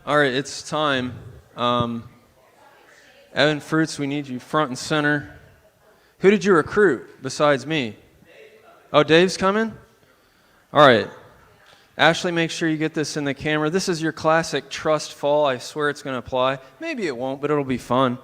All right, it's time. Evan Fruits, we need you front and center. Who did you recruit besides me? Oh, Dave's coming? All right. Ashley, make sure you get this in the camera. This is your classic trust fall. I swear it's going to apply. Maybe it won't, but it'll be fun.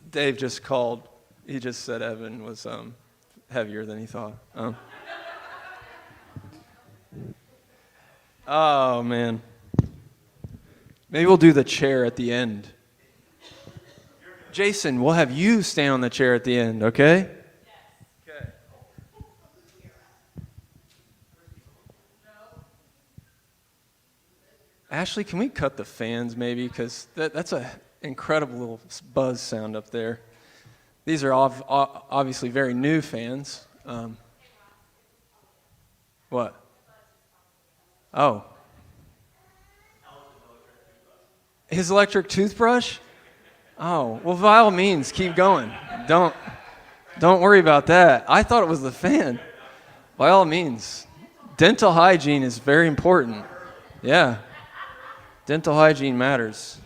Dave just called. He just said Evan was heavier than he thought. Oh, man. Maybe we'll do the chair at the end. Jason, we'll have you stand on the chair at the end, okay? Okay. Ashley, can we cut the fans maybe? Because that's a incredible little buzz sound up there. These are obviously very new fans. What? Oh. His electric toothbrush? Oh, well, by all means, keep going. Don't worry about that. I thought it was the fan. By all means. Dental hygiene is very important. Yeah. Dental hygiene matters.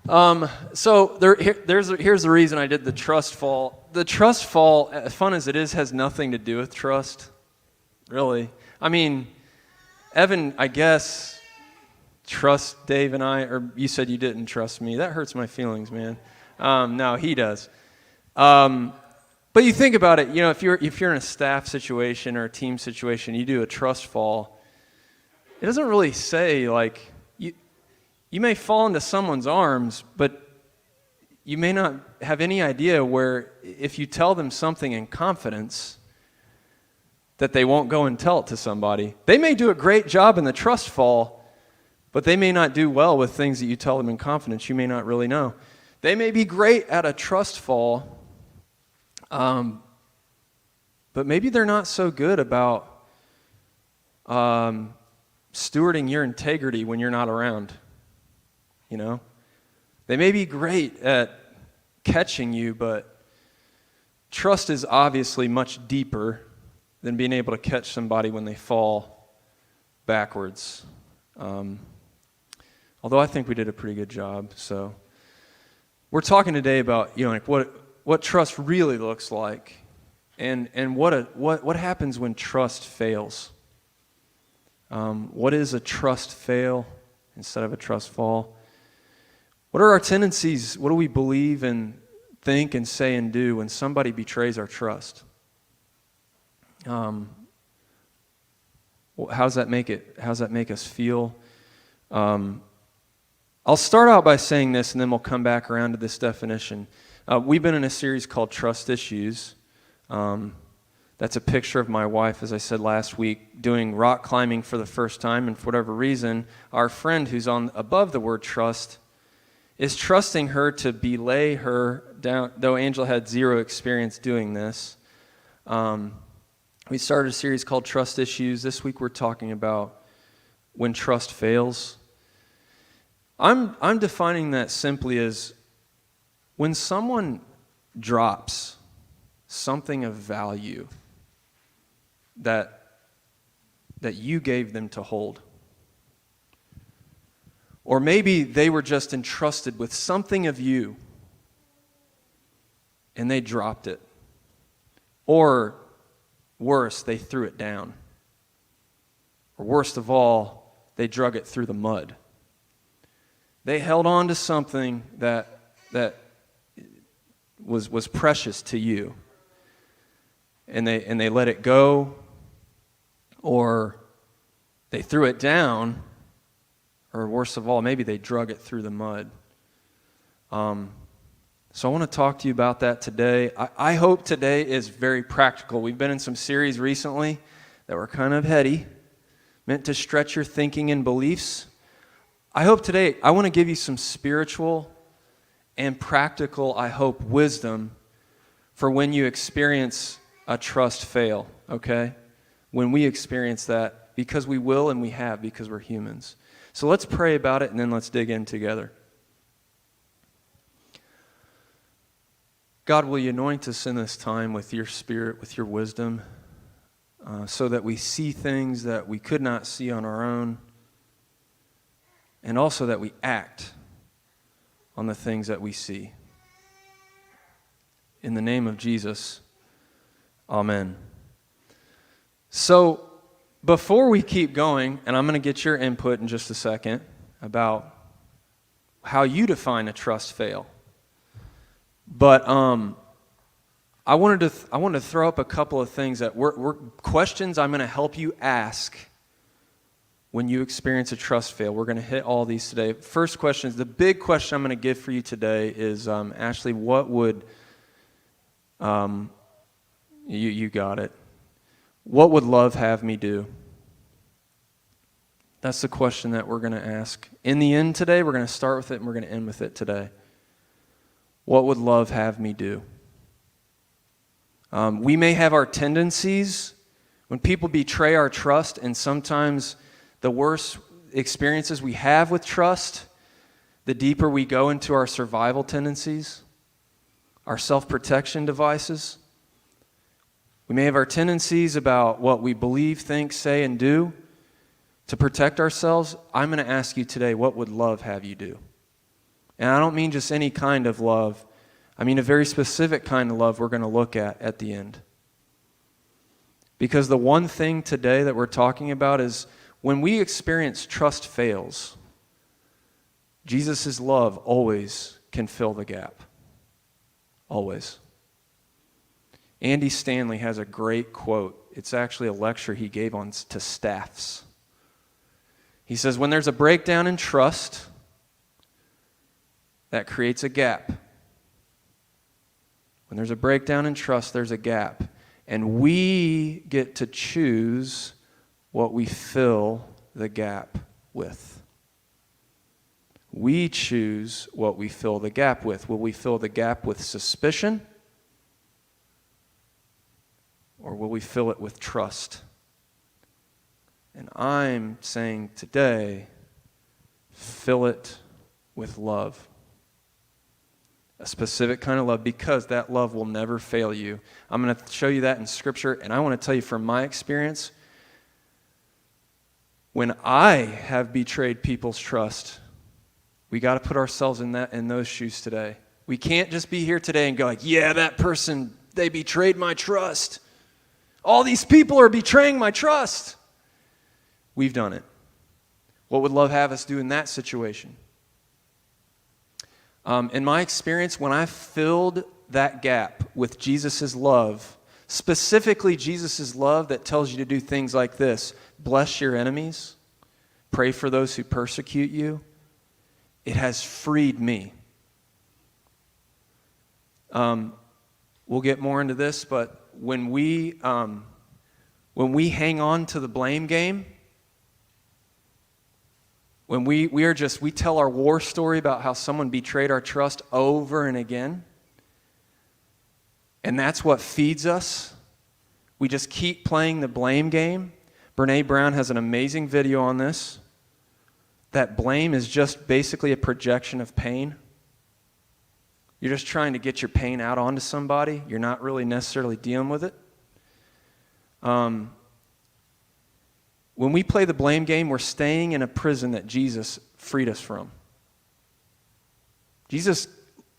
So here's the reason I did the trust fall. The trust fall, as fun as it is, has nothing to do with trust, really. I mean, Evan, I guess, trusts Dave and I, or you said you didn't trust me. That hurts my feelings, man. No, he does. But you think about it, you know, if you're in a staff situation or a team situation, you do a trust fall. It doesn't really say like. You may fall into someone's arms, but you may not have any idea where if you tell them something in confidence that they won't go and tell it to somebody. They may do a great job in the trust fall, but they may not do well with things that you tell them in confidence. You may not really know. They may be great at a trust fall, but maybe they're not so good about stewarding your integrity when you're not around. You know, they may be great at catching you, but trust is obviously much deeper than being able to catch somebody when they fall backwards. Although I think we did a pretty good job. So we're talking today about, you know, like what trust really looks like, and what happens when trust fails. What is a trust fail instead of a trust fall? What are our tendencies? What do we believe and think and say and do when somebody betrays our trust? How does that make it? How does that make us feel? I'll start out by saying this, and then we'll come back around to this definition. We've been in a series called Trust Issues. That's a picture of my wife, as I said last week, doing rock climbing for the first time, and for whatever reason, our friend who's on above the word trust is trusting her to belay her down, though Angela had zero experience doing this. We started a series called Trust Issues. This week we're talking about when trust fails. I'm defining that simply as when someone drops something of value that you gave them to hold. Or maybe they were just entrusted with something of you and they dropped it. Or worse, they threw it down. Or worst of all, they drug it through the mud. They held on to something that was precious to you. And they let it go, or they threw it down Or worst of all, maybe they drug it through the mud. So I want to talk to you about that today. I hope today is very practical. We've been in some series recently that were kind of heady, meant to stretch your thinking and beliefs. I hope today, I want to give you some spiritual and practical, I hope, wisdom for when you experience a trust fail, okay? When we experience that, because we will and we have, because we're humans. So let's pray about it and then let's dig in together. God, will you anoint us in this time with your Spirit, with your wisdom, so that we see things that we could not see on our own, and also that we act on the things that we see. In the name of Jesus, amen. So, before we keep going, and I'm going to get your input in just a second about how you define a trust fail. But I wanted to throw up a couple of things that were questions I'm going to help you ask when you experience a trust fail. We're going to hit all these today. First question is, the big question I'm going to give for you today is, Ashley, what would, you got it. What would love have me do? That's the question that we're going to ask. In the end today, we're going to start with it and we're going to end with it today. What would love have me do? We may have our tendencies when people betray our trust, and sometimes the worst experiences we have with trust, the deeper we go into our survival tendencies, our self-protection devices. We may have our tendencies about what we believe, think, say, and do to protect ourselves. I'm going to ask you today, what would love have you do? And I don't mean just any kind of love. I mean a very specific kind of love we're going to look at the end. Because the one thing today that we're talking about is when we experience trust fails, Jesus' love always can fill the gap. Always. Andy Stanley has a great quote. It's actually a lecture he gave to staffs. He says, when there's a breakdown in trust, that creates a gap. When there's a breakdown in trust, there's a gap. And we get to choose what we fill the gap with. We choose what we fill the gap with. Will we fill the gap with suspicion? Or will we fill it with trust? And I'm saying today, fill it with love. A specific kind of love, because that love will never fail you. I'm going to show you that in Scripture, and I want to tell you from my experience, when I have betrayed people's trust, we got to put ourselves in those shoes today. We can't just be here today and go like, yeah, that person, they betrayed my trust. All these people are betraying my trust. We've done it. What would love have us do in that situation? In my experience, when I filled that gap with Jesus' love, specifically Jesus' love that tells you to do things like this: bless your enemies, pray for those who persecute you, it has freed me. We'll get more into this, but when we hang on to the blame game, when we tell our war story about how someone betrayed our trust over and again, and that's what feeds us. We just keep playing the blame game. Brene Brown has an amazing video on this, that blame is just basically a projection of pain. You're just trying to get your pain out onto somebody. You're not really necessarily dealing with it. When we play the blame game, we're staying in a prison that Jesus freed us from. Jesus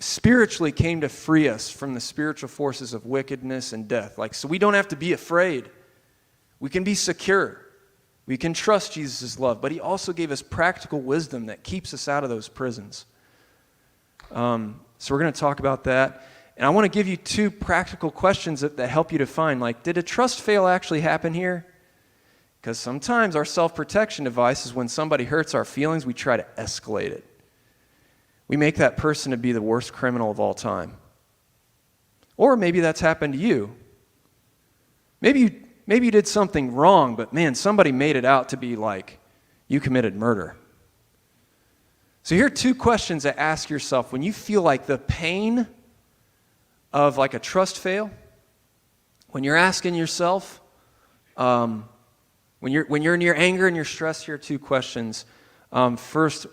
spiritually came to free us from the spiritual forces of wickedness and death. So we don't have to be afraid. We can be secure. We can trust Jesus' love. But he also gave us practical wisdom that keeps us out of those prisons. So we're going to talk about that. And I want to give you two practical questions that help you define, did a trust fail actually happen here? Because sometimes our self-protection device is when somebody hurts our feelings, we try to escalate it. We make that person to be the worst criminal of all time. Or maybe that's happened to you. Maybe you did something wrong, but man, somebody made it out to be like you committed murder. So here are two questions to ask yourself when you feel like the pain of like a trust fail. When you're asking yourself, when you're in your anger and your stress, here are two questions. First,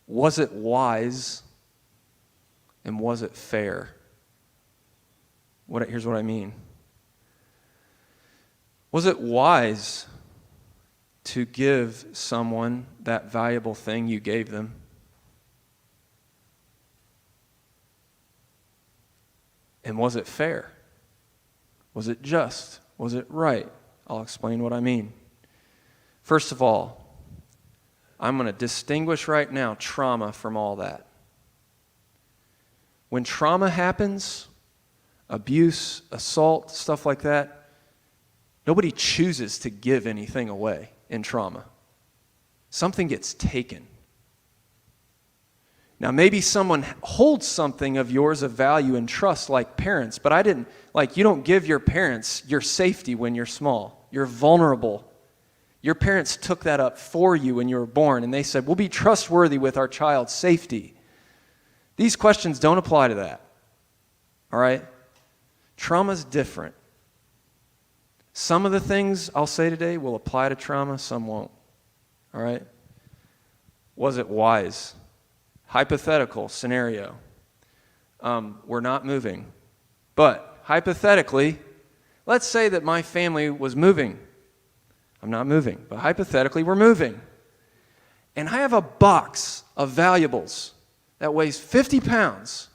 was it wise and was it fair? Here's what I mean. Was it wise to give someone that valuable thing you gave them? And was it fair? Was it just? Was it right? I'll explain what I mean. First of all, I'm going to distinguish right now trauma from all that. When trauma happens, abuse, assault, stuff like that, nobody chooses to give anything away in trauma. Something gets taken. Now, maybe someone holds something of yours of value and trust, like parents, but you don't give your parents your safety when you're small. You're vulnerable. Your parents took that up for you when you were born, and they said, we'll be trustworthy with our child's safety. These questions don't apply to that. All right? Trauma's different. Some of the things I'll say today will apply to trauma, some won't. All right? Was it wise? Hypothetical scenario. We're not moving. But hypothetically, let's say that my family was moving. I'm not moving, but hypothetically we're moving. And I have a box of valuables that weighs 50 pounds.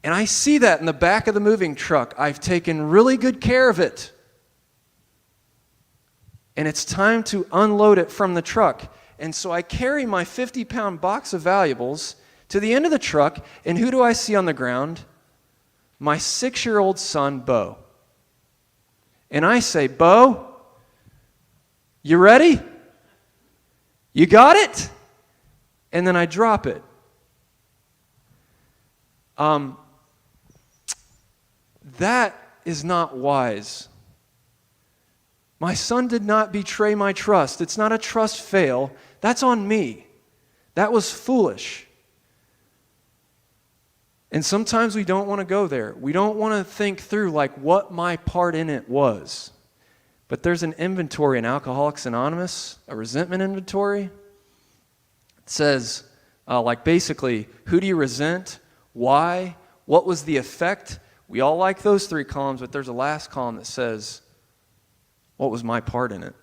And I see that in the back of the moving truck. I've taken really good care of it. And it's time to unload it from the truck. And so I carry my 50-pound box of valuables to the end of the truck, and who do I see on the ground? My 6-year-old son, Bo. And I say, Bo, you ready? You got it? And then I drop it. That is not wise. My son did not betray my trust. It's not a trust fail. That's on me. That was foolish. And sometimes we don't want to go there. We don't want to think through like what my part in it was. But there's an inventory in Alcoholics Anonymous, a resentment inventory. It says, basically, who do you resent? Why? What was the effect? We all like those 3 columns, but there's a last column that says, what was my part in it?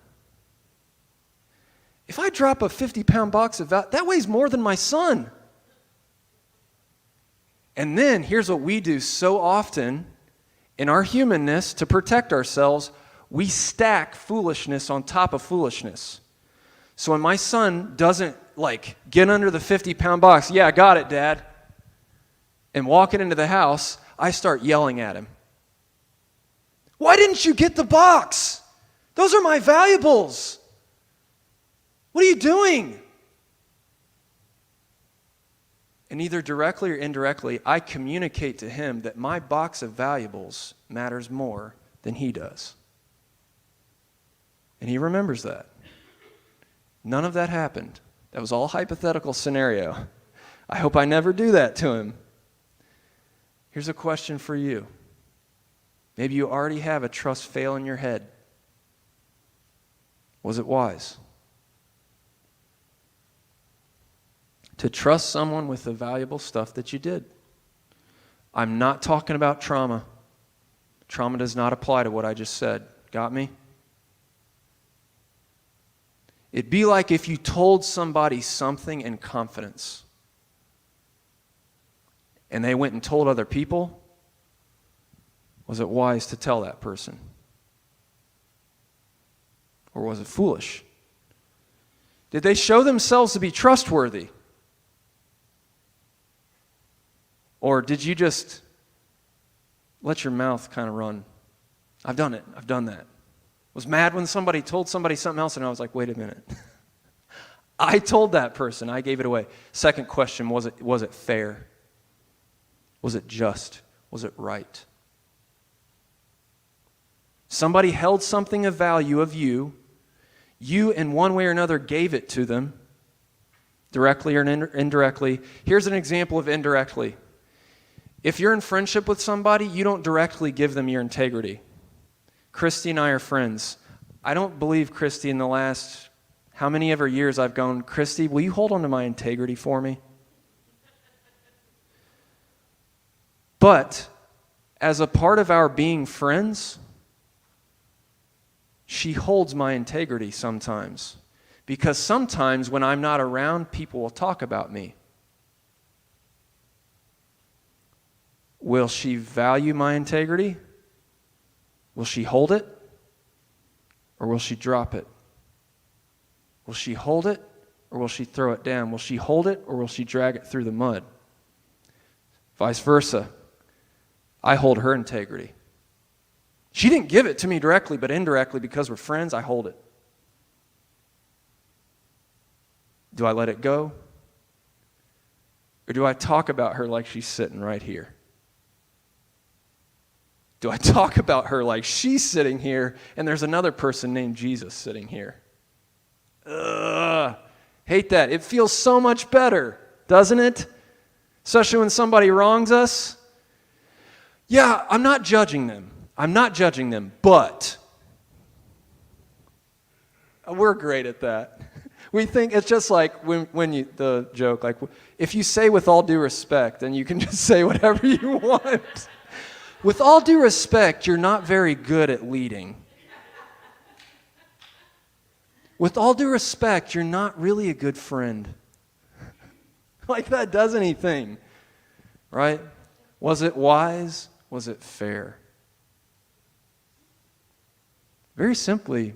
If I drop a 50-pound box of that weighs more than my son. And then here's what we do so often in our humanness to protect ourselves. We stack foolishness on top of foolishness. So when my son doesn't get under the 50-pound box, yeah, I got it, Dad, and walking into the house, I start yelling at him. Why didn't you get the box? Those are my valuables. What are you doing? And either directly or indirectly, I communicate to him that my box of valuables matters more than he does. And he remembers that. None of that happened. That was all hypothetical scenario. I hope I never do that to him. Here's a question for you. Maybe you already have a trust fail in your head. Was it wise to trust someone with the valuable stuff that you did? I'm not talking about trauma. Trauma does not apply to what I just said. Got me? It'd be like if you told somebody something in confidence and they went and told other people. Was it wise to tell that person? Or was it foolish? Did they show themselves to be trustworthy? Or did you just let your mouth kind of run? I've done it. I've done that. Was mad when somebody told somebody something else, and I was like, wait a minute. I told that person. I gave it away. Second question, was it fair? Was it just? Was it right? Somebody held something of value of you. You, in one way or another, gave it to them, directly or indirectly. Here's an example of indirectly. If you're in friendship with somebody, you don't directly give them your integrity. Christy and I are friends. I don't believe, Christy, in the last how many ever years I've gone, Christy, will you hold on to my integrity for me? But as a part of our being friends, she holds my integrity sometimes. Because sometimes when I'm not around, people will talk about me. Will she value my integrity? Will she hold it? Or will she drop it? Will she hold it? Or will she throw it down? Will she hold it? Or will she drag it through the mud? Vice versa. I hold her integrity. She didn't give it to me directly, but indirectly, because we're friends, I hold it. Do I let it go? Or do I talk about her like she's sitting right here? Do I talk about her like she's sitting here and there's another person named Jesus sitting here? Ugh, hate that. It feels so much better, doesn't it? Especially when somebody wrongs us. Yeah, I'm not judging them. But we're great at that. We think it's just like the joke, like if you say with all due respect, then you can just say whatever you want. With all due respect, you're not very good at leading. With all due respect, you're not really a good friend. Like that does anything, right? Was it wise? Was it fair? Very simply,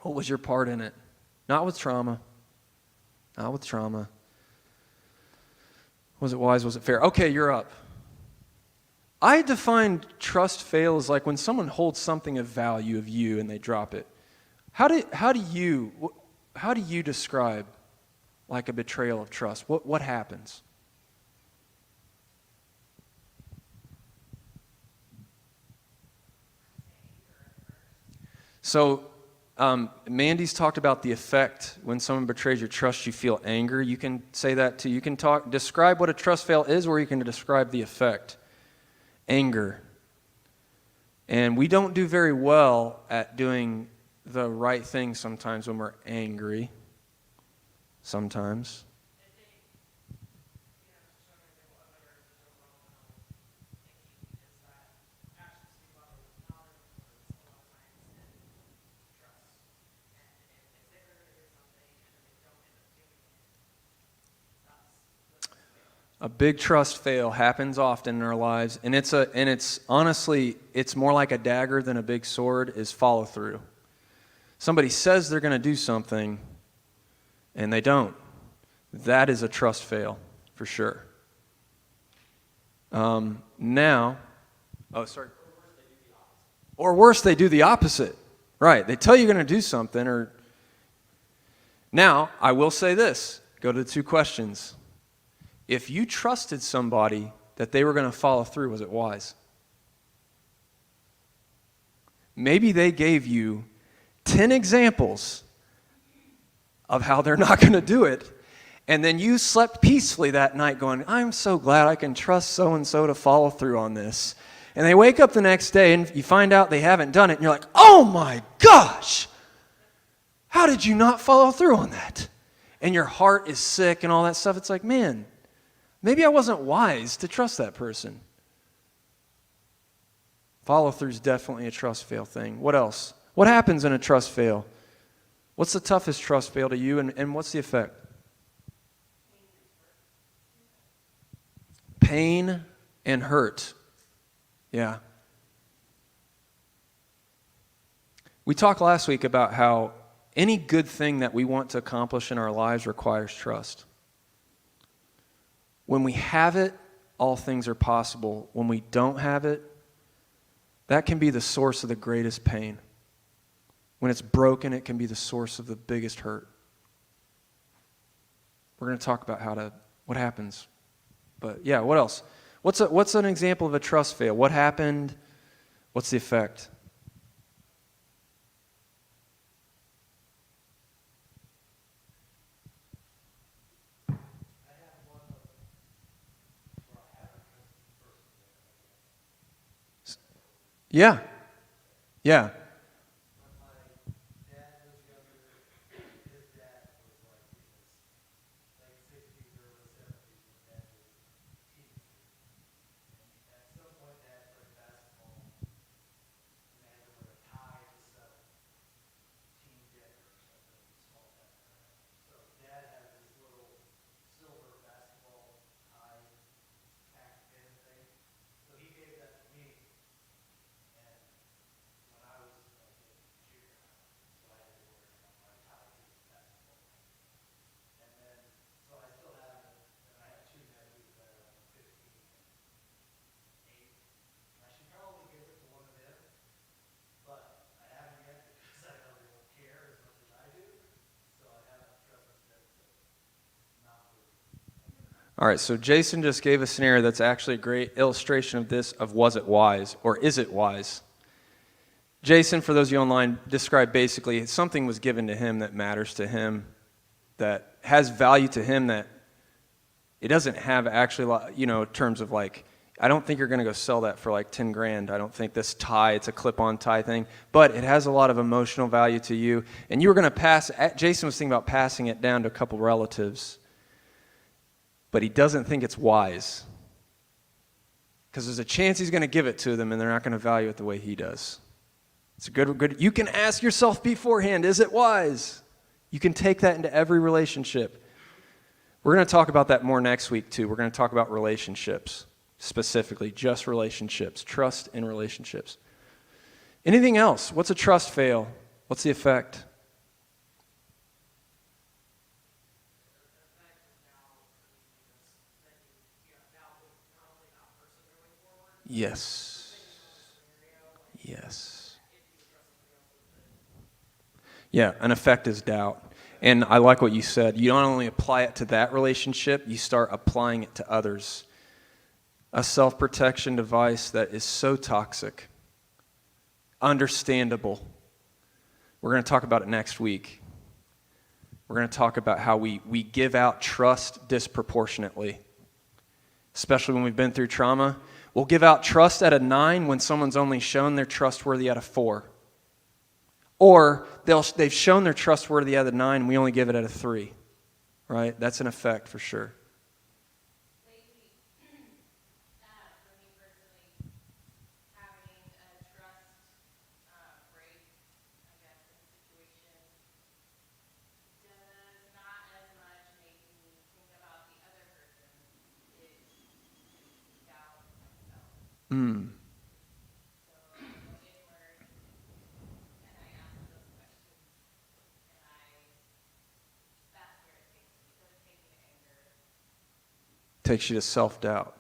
what was your part in it? Not with trauma. Not with trauma. Was it wise? Was it fair? Okay, you're up. I defined trust fail as like when someone holds something of value of you and they drop it. How do you describe like a betrayal of trust? What happens? So Mandy's talked about the effect when someone betrays your trust. You feel anger. You can say that too. You can describe what a trust fail is, or you can describe the effect. Anger. And we don't do very well at doing the right thing sometimes when we're angry. Sometimes. A big trust fail happens often in our lives, and it's honestly, it's more like a dagger than a big sword, is follow through. Somebody says they're going to do something, and they don't. That is a trust fail, for sure. Or worse, they do the opposite. Right, they tell you you're going to do something, or... Now, I will say this. Go to the two questions. If you trusted somebody that they were going to follow through, was it wise? Maybe they gave you 10 examples of how they're not going to do it, and then you slept peacefully that night going, I'm so glad I can trust so-and-so to follow through on this. And they wake up the next day and you find out they haven't done it, and you're like, oh my gosh, how did you not follow through on that? And your heart is sick and all that stuff. It's like, man, maybe I wasn't wise to trust that person. Follow-through is definitely a trust fail thing. What else? What happens in a trust fail? What's the toughest trust fail to you, and what's the effect? Pain and hurt. Yeah. We talked last week about how any good thing that we want to accomplish in our lives requires trust. When we have it, all things are possible. When we don't have it, that can be the source of the greatest pain. When it's broken, it can be the source of the biggest hurt. We're going to talk about what happens. But yeah, what else? What's an example of a trust fail? What happened? What's the effect? Yeah. Yeah. All right, so Jason just gave a scenario that's actually a great illustration of this, of was it wise or is it wise? Jason, for those of you online, described basically something was given to him that matters to him, that has value to him, that it doesn't have actually, in terms of like, I don't think you're going to go sell that for like 10 grand. I don't think this tie, it's a clip-on tie thing, but it has a lot of emotional value to you. And you were going to Jason was thinking about passing it down to a couple relatives, but he doesn't think it's wise because there's a chance he's going to give it to them and they're not going to value it the way he does. It's a good. You can ask yourself beforehand, is it wise? You can take that into every relationship. We're going to talk about that more next week too. We're going to talk about relationships, specifically just relationships, trust in relationships. Anything else? What's a trust fail? What's the effect? Yes. Yes. Yeah, an effect is doubt. And I like what you said. You don't only apply it to that relationship, you start applying it to others. A self-protection device that is so toxic. Understandable. We're going to talk about it next week. We're going to talk about how we give out trust disproportionately, especially when we've been through trauma. We'll give out trust at a 9 when someone's only shown they're trustworthy at a 4. Or they've shown they're trustworthy at a 9 and we only give it at a 3. Right? That's an effect for sure. Mm. Takes you to self-doubt.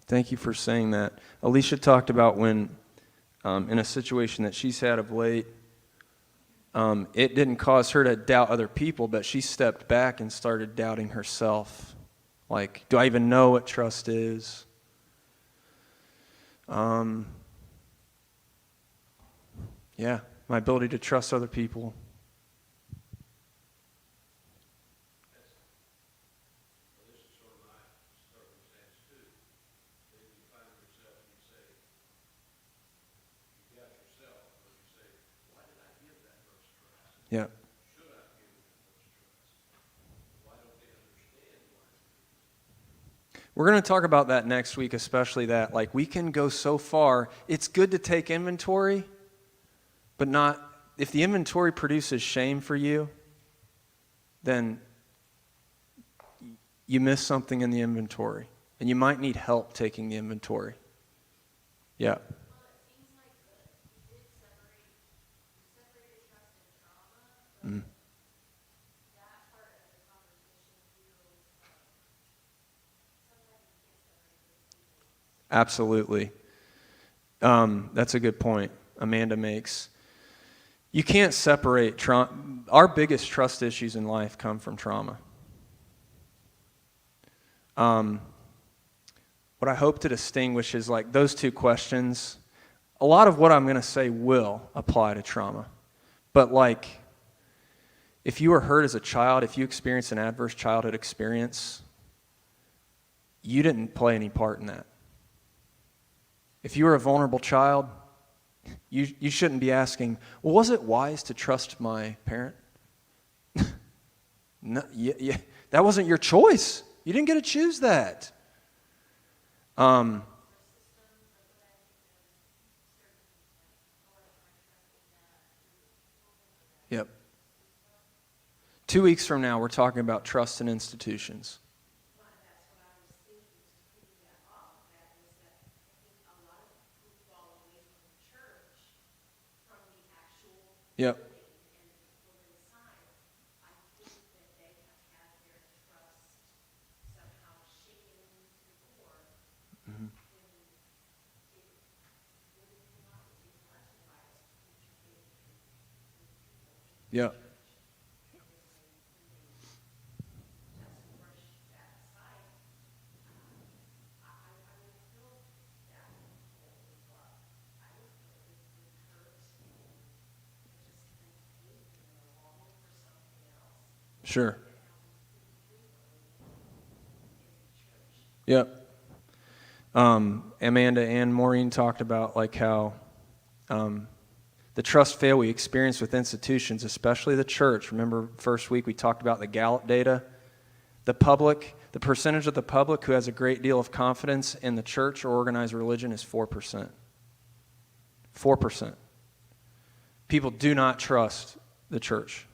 Thank you for saying that. Alicia talked about when, in a situation that she's had of late, it didn't cause her to doubt other people, but she stepped back and started doubting herself. Like, do I even know what trust is? Yeah, my ability to trust other people. Yeah. We're going to talk about that next week, especially that, like, we can go so far. It's good to take inventory, but not, if the inventory produces shame for you, then you miss something in the inventory, and you might need help taking the inventory. Yeah. Mm. Absolutely. That's a good point Amanda makes. You can't separate trauma. Our biggest trust issues in life come from trauma. What I hope to distinguish is like those two questions. A lot of what I'm going to say will apply to trauma. But like, if you were hurt as a child, if you experienced an adverse childhood experience, you didn't play any part in that. If you were a vulnerable child, you shouldn't be asking, well, was it wise to trust my parent? No, yeah, that wasn't your choice. You didn't get to choose that. Yep. 2 weeks from now, we're talking about trust in institutions. Yep. Mm-hmm. Yep. Sure. Yep. Amanda and Maureen talked about like how the trust fail we experience with institutions, especially the church. Remember first week we talked about the Gallup data? The percentage of the public who has a great deal of confidence in the church or organized religion is 4%. 4%. People do not trust the church.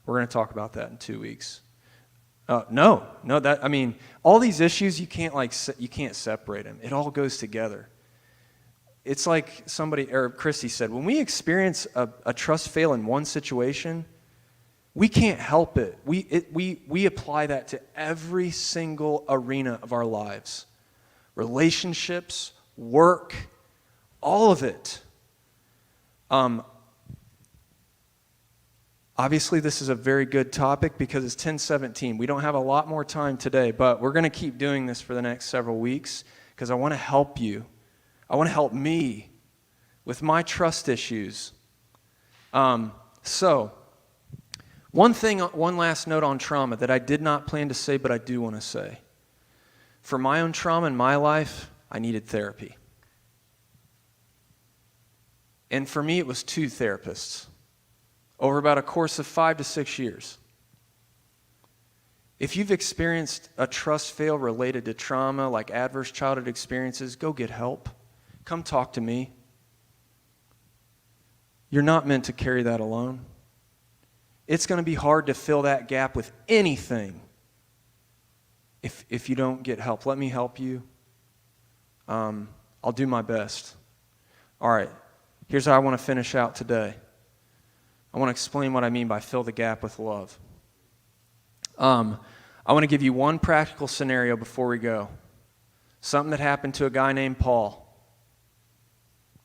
We're going to talk about that in 2 weeks. All these issues you can't separate them. It all goes together. It's like Christy said, when we experience a trust fail in one situation, we can't help it. We apply that to every single arena of our lives. Relationships, work, all of it. Obviously, this is a very good topic because it's 10:17. We don't have a lot more time today, but we're going to keep doing this for the next several weeks because I want to help you. I want to help me with my trust issues. So, one last note on trauma that I did not plan to say, but I do want to say. For my own trauma in my life, I needed therapy. And for me, it was 2 therapists over about a course of 5 to 6 years. If you've experienced a trust fail related to trauma, like adverse childhood experiences, go get help. Come talk to me. You're not meant to carry that alone. It's going to be hard to fill that gap with anything if you don't get help. Let me help you. I'll do my best. All right, here's how I want to finish out today. I want to explain what I mean by fill the gap with love. I want to give you one practical scenario before we go. Something that happened to a guy named Paul.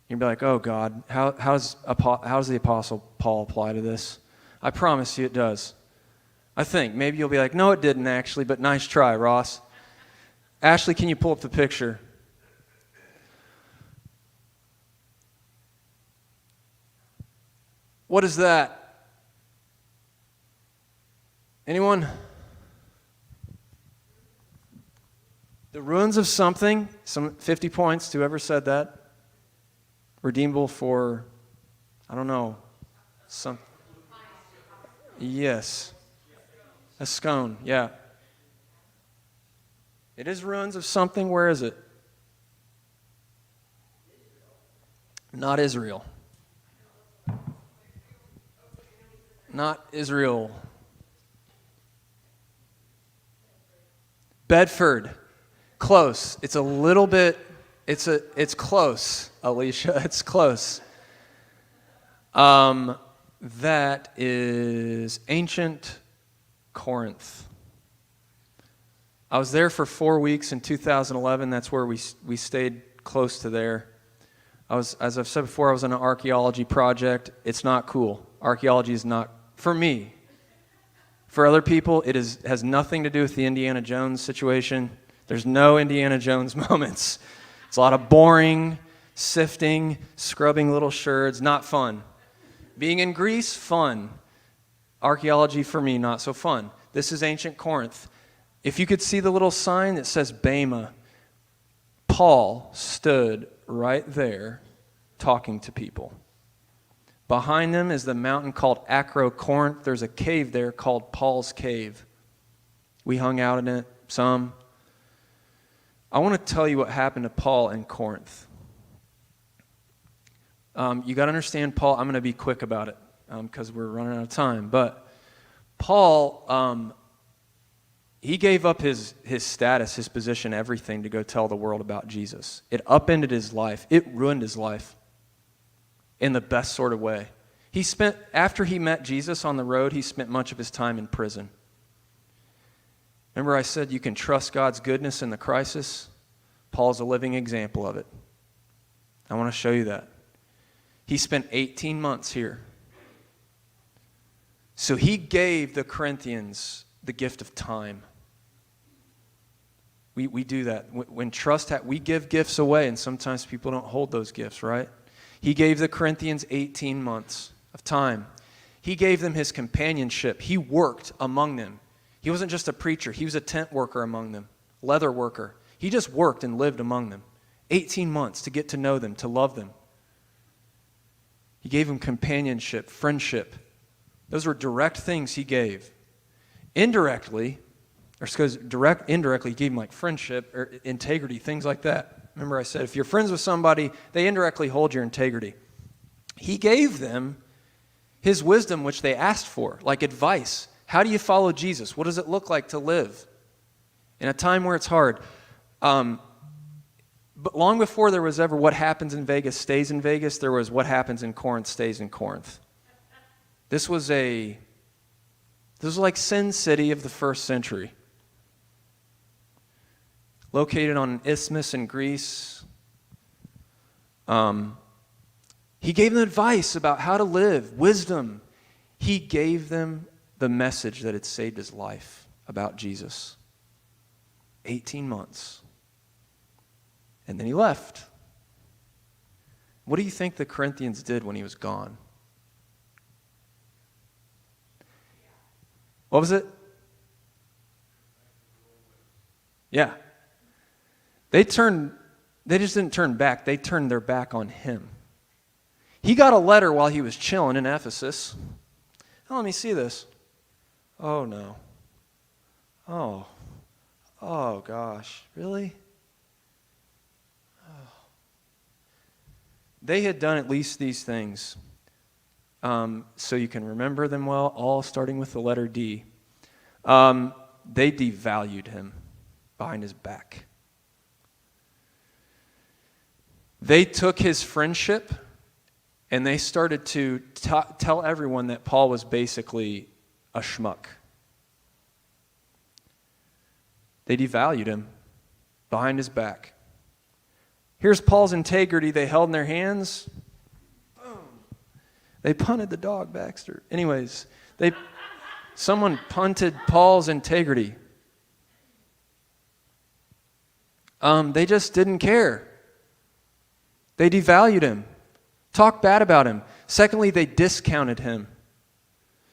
You'd be like, oh God, how does the Apostle Paul apply to this? I promise you it does. I think. Maybe you'll be like, no, it didn't actually, but nice try, Ross. Ashley, can you pull up the picture? What is that? Anyone? The ruins of something, some 50 points to whoever said that. Redeemable for, I don't know, some. Yes. A scone, yeah. It is ruins of something. Where is it? Not Israel. Not Israel. Bedford. Close. It's a little bit, it's close, Alicia. It's close. That is ancient Corinth. I was there for 4 weeks in 2011. That's where we stayed close to there. As I've said before, I was on an archaeology project. It's not cool. Archaeology is not, for me. For other people, has nothing to do with the Indiana Jones situation. There's no Indiana Jones moments. It's a lot of boring, sifting, scrubbing little sherds, not fun. Being in Greece, fun. Archaeology, for me, not so fun. This is ancient Corinth. If you could see the little sign that says Bema, Paul stood right there talking to people. Behind them is the mountain called Acrocorinth. There's a cave there called Paul's Cave. We hung out in it, some. I want to tell you what happened to Paul in Corinth. You got to understand, Paul, I'm going to be quick about it because we're running out of time. But Paul, he gave up his status, his position, everything to go tell the world about Jesus. It upended his life. It ruined his life in the best sort of way. After he met Jesus on the road, he spent much of his time in prison. Remember I said you can trust God's goodness in the crisis? Paul's a living example of it. I want to show you that. He spent 18 months here. So he gave the Corinthians the gift of time. We do that. When we give gifts away, and sometimes people don't hold those gifts, right? He gave the Corinthians 18 months of time. He gave them his companionship. He worked among them. He wasn't just a preacher. He was a tent worker among them, leather worker. He just worked and lived among them. 18 months to get to know them, to love them. He gave them companionship, friendship. Those were direct things he gave. Indirectly, he gave them like friendship or integrity, things like that. Remember I said, if you're friends with somebody, they indirectly hold your integrity. He gave them his wisdom, which they asked for, like advice. How do you follow Jesus? What does it look like to live in a time where it's hard? But long before there was ever what happens in Vegas stays in Vegas, there was what happens in Corinth stays in Corinth. This was like Sin City of the first century. Located on an isthmus in Greece. He gave them advice about how to live, wisdom. He gave them the message that had saved his life about Jesus. 18 months. And then he left. What do you think the Corinthians did when he was gone? What was it? Yeah. They just didn't turn back. They turned their back on him. He got a letter while he was chilling in Ephesus. Oh, let me see this. Oh, no. Oh, gosh. Really? Oh. They had done at least these things. So you can remember them well, all starting with the letter D. They devalued him behind his back. They took his friendship and they started to tell everyone that Paul was basically a schmuck. They devalued him behind his back. Here's Paul's integrity they held in their hands. Boom. They punted the dog, Baxter. Anyways, someone punted Paul's integrity. They just didn't care. They devalued him, talked bad about him. Secondly, they discounted him.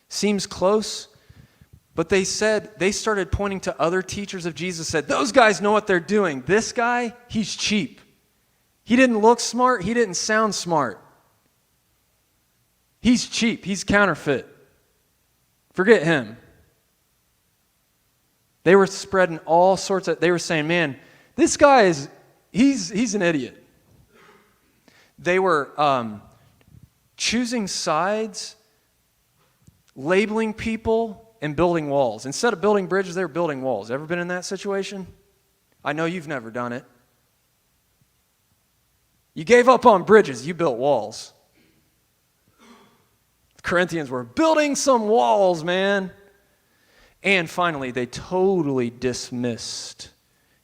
Seems close, but they started pointing to other teachers of Jesus, said, those guys know what they're doing. This guy, he's cheap. He didn't look smart. He didn't sound smart. He's cheap. He's counterfeit. Forget him. They were spreading all sorts of, they were saying, man, this guy he's an idiot. They were choosing sides, labeling people, and building walls. Instead of building bridges, they were building walls. Ever been in that situation? I know you've never done it. You gave up on bridges, you built walls. The Corinthians were building some walls, man. And finally, they totally dismissed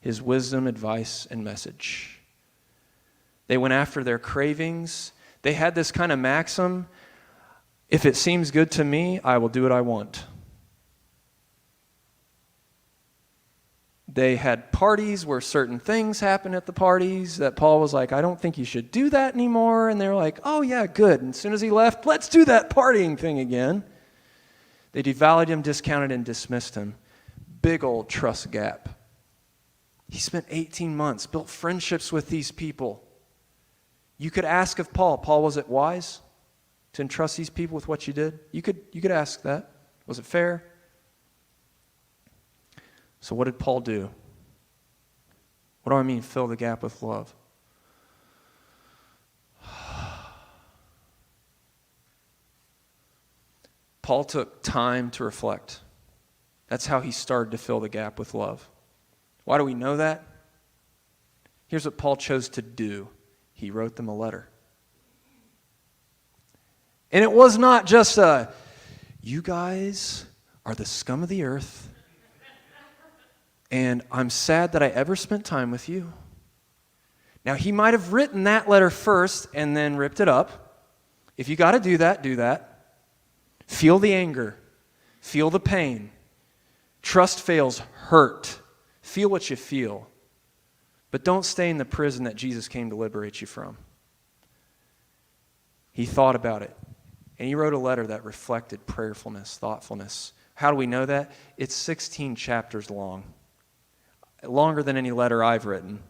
his wisdom, advice, and message. They went after their cravings. They had this kind of maxim, if it seems good to me, I will do what I want. They had parties where certain things happened at the parties that Paul was like, I don't think you should do that anymore. And they're like, oh yeah, good. And as soon as he left, let's do that partying thing again. They devalued him, discounted, and dismissed him. Big old trust gap. He spent 18 months, built friendships with these people. You could ask of Paul, was it wise to entrust these people with what you did? You could ask that. Was it fair? So what did Paul do? What do I mean, fill the gap with love? Paul took time to reflect. That's how he started to fill the gap with love. Why do we know that? Here's what Paul chose to do. He wrote them a letter. And it was not just you guys are the scum of the earth, and I'm sad that I ever spent time with you. Now, he might have written that letter first and then ripped it up. If you got to do that, do that. Feel the anger. Feel the pain. Trust fails hurt. Feel what you feel. But don't stay in the prison that Jesus came to liberate you from. He thought about it. And he wrote a letter that reflected prayerfulness, thoughtfulness. How do we know that? It's 16 chapters long. Longer than any letter I've written.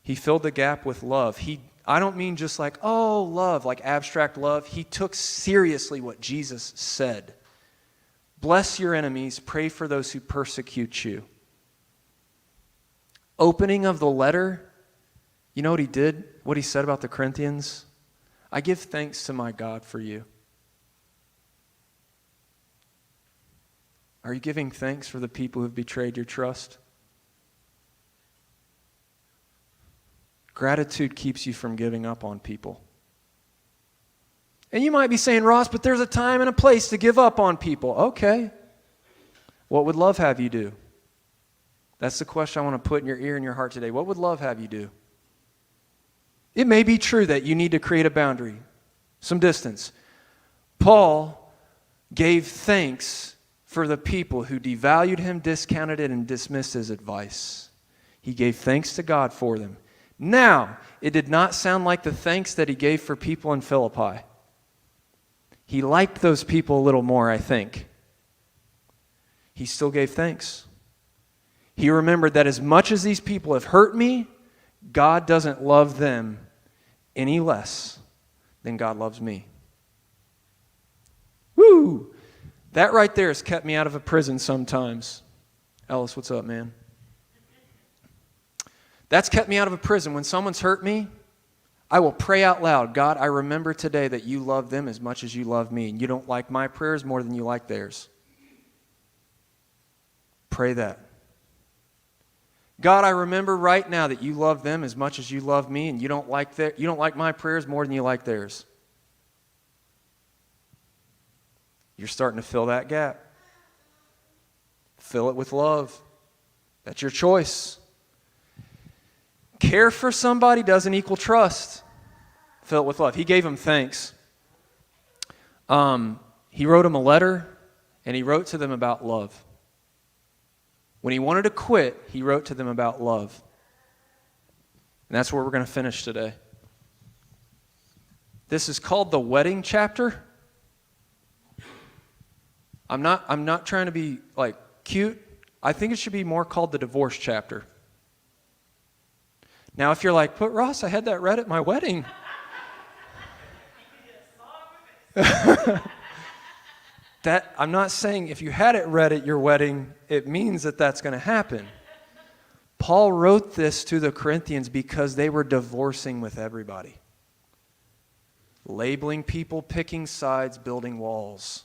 He filled the gap with love. I don't mean just like, oh, love, like abstract love. He took seriously what Jesus said. Bless your enemies, pray for those who persecute you. Opening of the letter, you know what he did? What he said about the Corinthians? I give thanks to my God for you. Are you giving thanks for the people who have betrayed your trust? Gratitude keeps you from giving up on people. And you might be saying, Ross, but there's a time and a place to give up on people. Okay. What would love have you do? That's the question I want to put in your ear and your heart today. What would love have you do? It may be true that you need to create a boundary, some distance. Paul gave thanks for the people who devalued him, discounted it, and dismissed his advice. He gave thanks to God for them. Now, it did not sound like the thanks that he gave for people in Philippi. He liked those people a little more, I think. He still gave thanks. He remembered that as much as these people have hurt me, God doesn't love them any less than God loves me. Woo! That right there has kept me out of a prison sometimes. Ellis, what's up, man? That's kept me out of a prison. When someone's hurt me, I will pray out loud, God, I remember today that you love them as much as you love me, and you don't like my prayers more than you like theirs. Pray that. God, I remember right now that you love them as much as you love me, and you don't like my prayers more than you like theirs. You're starting to fill that gap. Fill it with love. That's your choice. Care for somebody doesn't equal trust. Fill it with love. He gave him thanks. He wrote him a letter, and he wrote to them about love. When he wanted to quit, he wrote to them about love. And that's where we're going to finish today. This is called the wedding chapter. I'm not trying to be like cute. I think it should be more called the divorce chapter. Now, if you're like, but Ross, I had that read at my wedding. I'm not saying if you had it read at your wedding, it means that that's going to happen. Paul wrote this to the Corinthians because they were divorcing with everybody. Labeling people, picking sides, building walls.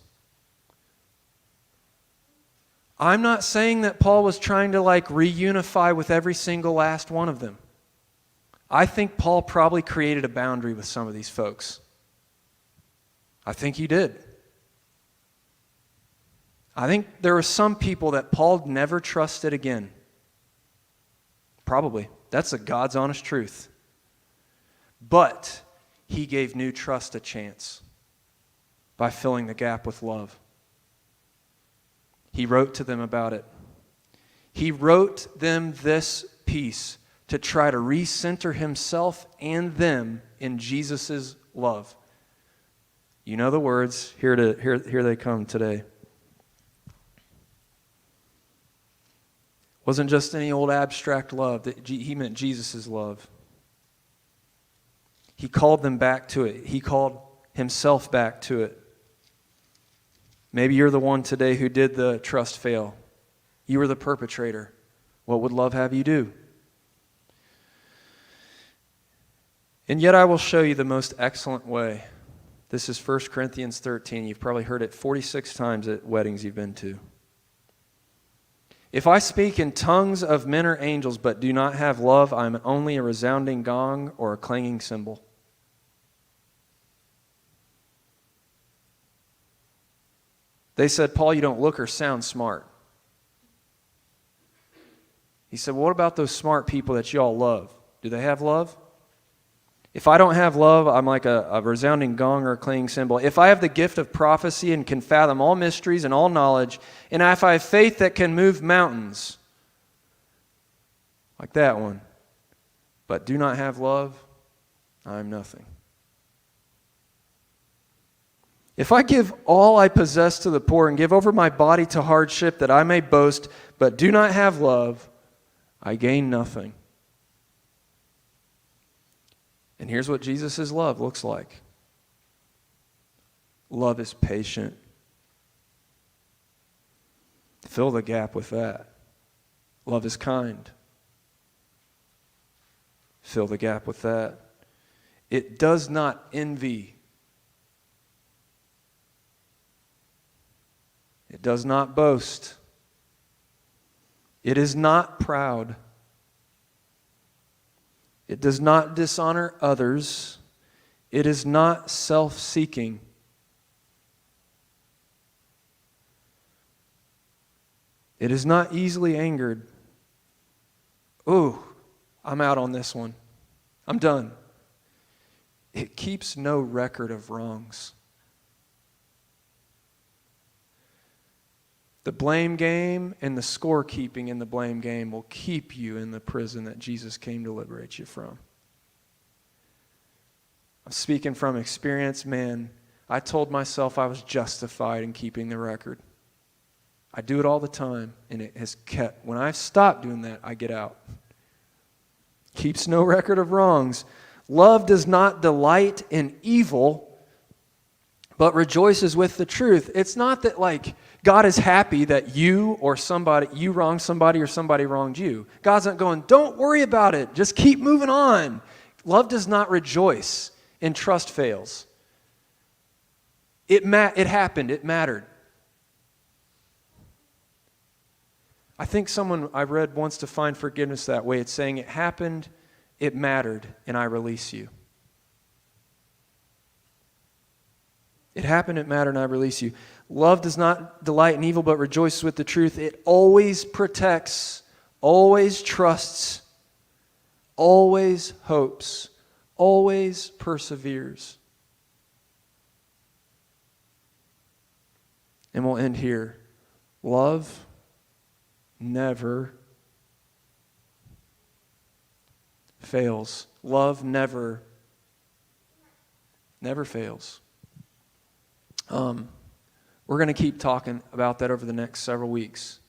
I'm not saying that Paul was trying to reunify with every single last one of them. I think Paul probably created a boundary with some of these folks. I think he did. I think there were some people that Paul never trusted again. Probably. That's God's honest truth. But he gave new trust a chance by filling the gap with love. He wrote to them about it. He wrote them this piece to try to recenter himself and them in Jesus' love. You know the words. Here they come today. Wasn't just any old abstract love. He meant Jesus' love. He called them back to it. He called himself back to it. Maybe you're the one today who did the trust fail. You were the perpetrator. What would love have you do? And yet I will show you the most excellent way. This is 1 Corinthians 13. You've probably heard it 46 times at weddings you've been to. If I speak in tongues of men or angels but do not have love, I am only a resounding gong or a clanging cymbal. They said, Paul, you don't look or sound smart. He said, well, what about those smart people that you all love? Do they have love? If I don't have love, I'm like a resounding gong or a clanging cymbal. If I have the gift of prophecy and can fathom all mysteries and all knowledge, and if I have faith that can move mountains, like that one, but do not have love, I am nothing. If I give all I possess to the poor and give over my body to hardship that I may boast, but do not have love, I gain nothing. And here's what Jesus' love looks like. Love is patient. Fill the gap with that. Love is kind. Fill the gap with that. It does not envy. It does not boast. It is not proud. It does not dishonor others. It is not self-seeking. It is not easily angered. Ooh, I'm out on this one. I'm done. It keeps no record of wrongs. The blame game and the scorekeeping in the blame game will keep you in the prison that Jesus came to liberate you from. I'm speaking from experience, man. I told myself I was justified in keeping the record. I do it all the time, and it has kept. When I stop doing that, I get out. Keeps no record of wrongs. Love does not delight in evil, but rejoices with the truth. It's not that like God is happy that you wronged somebody or somebody wronged you. God's not going, don't worry about it. Just keep moving on. Love does not rejoice in trust fails. It happened. It mattered. I think someone I read wants to find forgiveness that way. It's saying it happened, it mattered, and I release you. It happened, it mattered, and I release you. Love does not delight in evil, but rejoices with the truth. It always protects, always trusts, always hopes, always perseveres. And we'll end here. Love never fails. Love never fails. We're going to keep talking about that over the next several weeks.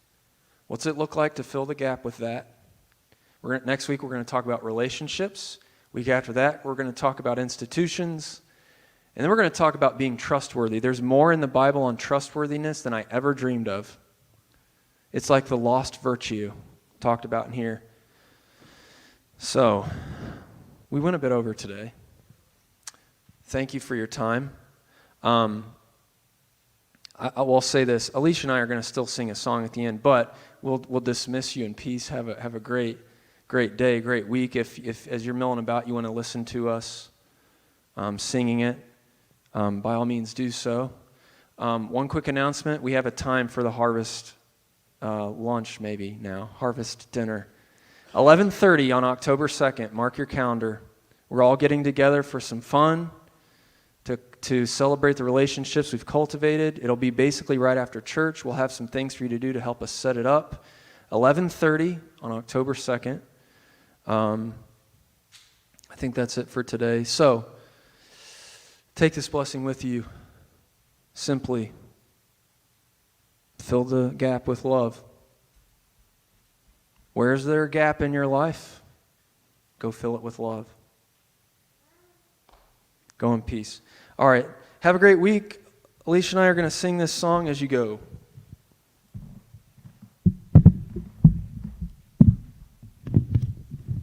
What's it look like to fill the gap with that? Next week, we're going to talk about relationships. Week after that, we're going to talk about institutions. And then we're going to talk about being trustworthy. There's more in the Bible on trustworthiness than I ever dreamed of. It's like the lost virtue talked about in here. So, we went a bit over today. Thank you for your time. I will say this. Alicia and I are going to still sing a song at the end, but we'll dismiss you in peace. Have a great day, great week. If as you're milling about, you want to listen to us singing it, by all means do so. One quick announcement. We have a time for the harvest lunch maybe now, harvest dinner. 11:30 on October 2nd. Mark your calendar. We're all getting together for some fun to celebrate the relationships we've cultivated. It'll be basically right after church. We'll have some things for you to do to help us set it up. 11:30 on October 2nd. I think that's it for today. So, take this blessing with you. Simply fill the gap with love. Where's there a gap in your life? Go fill it with love. Go in peace. All right. Have a great week. Alicia and I are going to sing this song as you go.